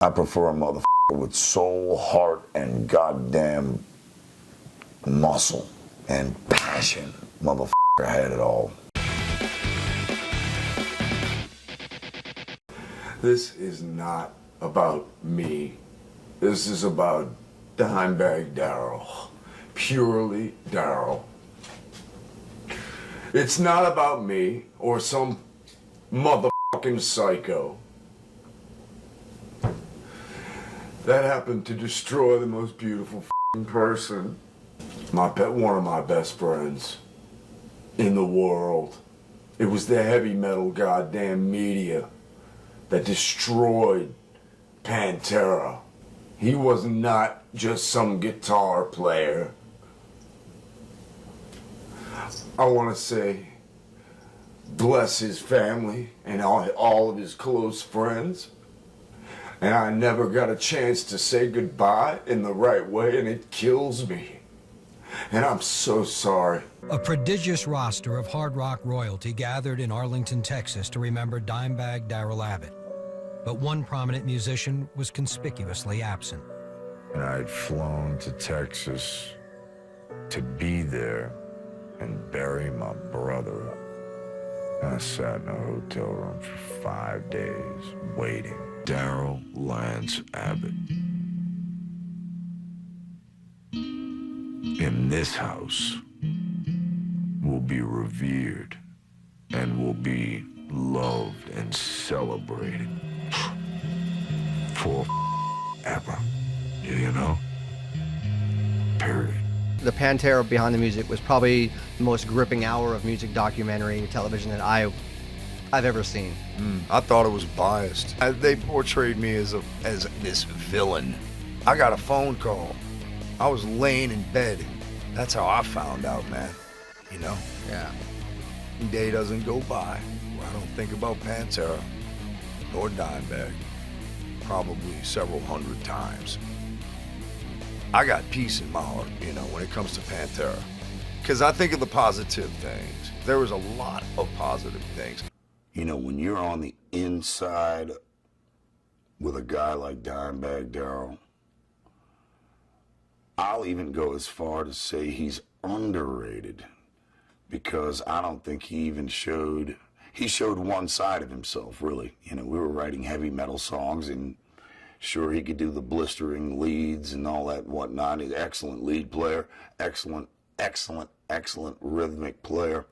I prefer a motherfucker with soul, heart, and goddamn muscle and passion. Motherfucker had it all. This is not about me. This is about Dimebag Darrell. Purely Darrell. It's not about me or some motherfucking psycho that happened to destroy the most beautiful person. One of my best friends in the world. It was the heavy metal goddamn media that destroyed Pantera. He was not just some guitar player. I want to say, bless his family and all of his close friends. And I never got a chance to say goodbye in the right way, and it kills me. And I'm so sorry. A prodigious roster of hard rock royalty gathered in Arlington, Texas to remember Dimebag Darrell Abbott. But one prominent musician was conspicuously absent. And I'd flown to Texas to be there and bury my brother. And I sat in a hotel room for 5 days waiting. Darrell Lance Abbott. In this house will be revered and will be loved and celebrated forever, you know? Period. The Pantera Behind the Music was probably the most gripping hour of music documentary television that I've ever seen. I thought it was biased. They portrayed me as this villain. I got a phone call. I was laying in bed. That's how I found out, man. You know? Yeah. Day doesn't go by where I don't think about Pantera nor Dimebag. Probably several hundred times. I got peace in my heart, you know, when it comes to Pantera. Because I think of the positive things. There was a lot of positive things. You know, when you're on the inside with a guy like Dimebag Darrell, I'll even go as far to say he's underrated, because I don't think he showed one side of himself, really. You know, we were writing heavy metal songs, and sure, he could do the blistering leads and all that whatnot. He's an excellent lead player, excellent rhythmic player.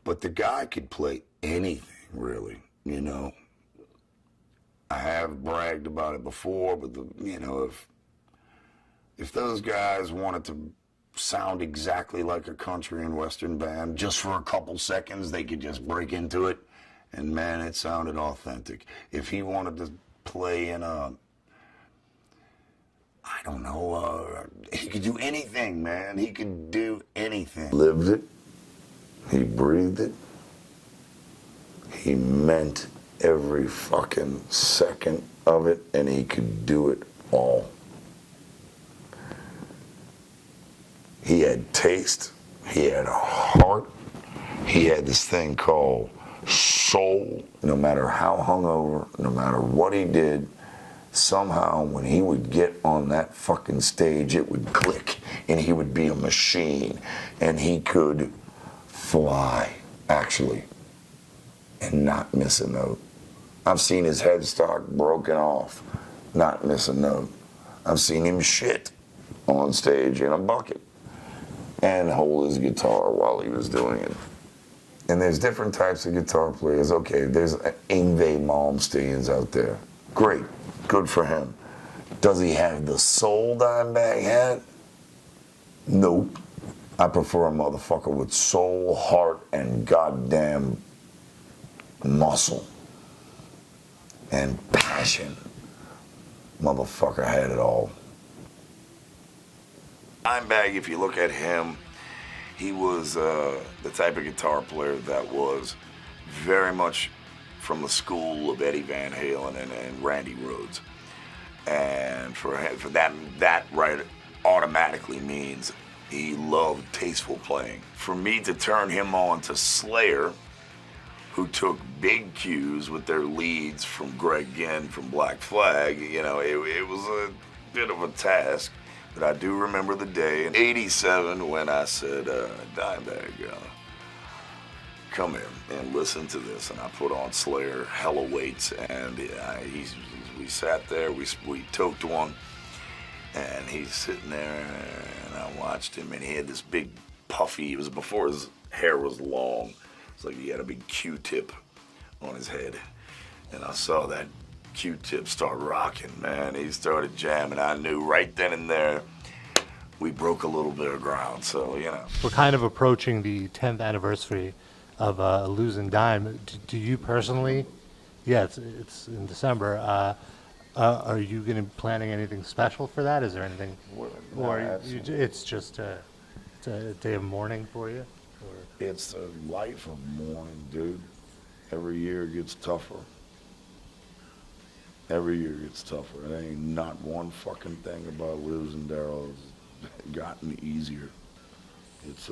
But the guy could play anything, really, you know. I have bragged about it before, but, you know, if those guys wanted to sound exactly like a country and western band, just for a couple seconds, they could just break into it, and, man, it sounded authentic. If he wanted to play in I don't know, he could do anything, man. He could do anything. Lived it. He breathed it. He meant every fucking second of it, and he could do it all. He had taste. He had a heart. He had this thing called soul. No matter how hungover, no matter what he did, somehow when he would get on that fucking stage, it would click, and he would be a machine, and he could fly, actually, and not miss a note. I've seen his headstock broken off, not miss a note. I've seen him shit on stage in a bucket and hold his guitar while he was doing it. And there's different types of guitar players. Okay, there's Yngwie Malmsteens out there. Great, good for him. Does he have the soul Dimebag had? Nope. I prefer a motherfucker with soul, heart, and goddamn muscle and passion. Motherfucker had it all. Dimebag, if you look at him, he was the type of guitar player that was very much from the school of Eddie Van Halen and Randy Rhoads. And for that right automatically means he loved tasteful playing. For me to turn him on to Slayer, who took big cues with their leads from Greg Ginn from Black Flag. You know, it was a bit of a task, but I do remember the day in '87 when I said, Dimebag, come here and listen to this. And I put on Slayer, Hella Waits, and we sat there, we toked one, and he's sitting there, and I watched him, and he had this big puffy, it was before his hair was long. It's like he had a big Q-tip on his head. And I saw that Q-tip start rocking, man. He started jamming. I knew right then and there we broke a little bit of ground, so, you know. We're kind of approaching the 10th anniversary of losing Dime. Do you personally, it's in December, are you going to be planning anything special for that? Is there anything, or it's just a day of mourning for you? Or? It's a life of mourning, dude. Every year it gets tougher. Every year it gets tougher. It ain't not one fucking thing about losing Darrell has gotten easier. It's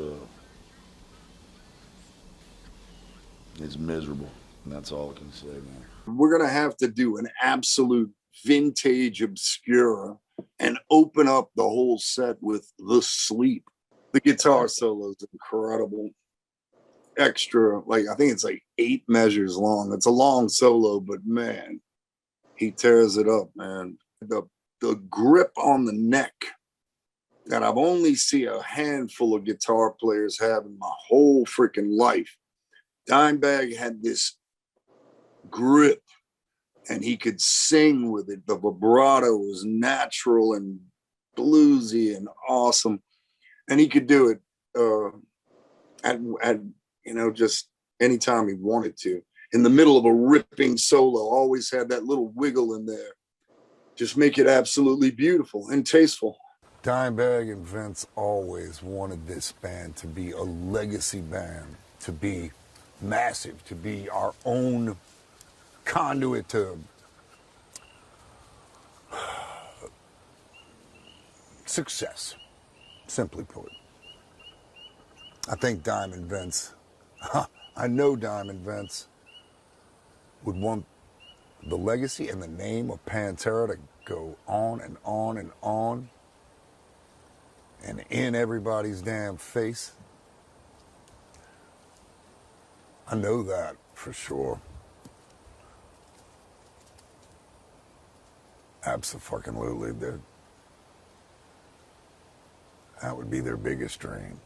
miserable, and that's all I can say, man. We're gonna have to do an absolute vintage obscura and open up the whole set with The Sleep. The guitar solo is incredible. Extra, like, I think it's like 8 measures long. It's a long solo, but man, he tears it up, man. The grip on the neck that I've only seen a handful of guitar players have in my whole freaking life. Dimebag had this grip, and he could sing with it. The vibrato was natural and bluesy and awesome, and he could do it at just anytime he wanted to. In the middle of a ripping solo, always had that little wiggle in there. Just make it absolutely beautiful and tasteful. Dimebag and Vince always wanted this band to be a legacy band, to be massive, to be our own conduit to success, simply put. I think Diamond Vince, I know Diamond Vince would want the legacy and the name of Pantera to go on and on and on and in everybody's damn face. I know that for sure. Abso-fucking-lutely. That would be their biggest dream.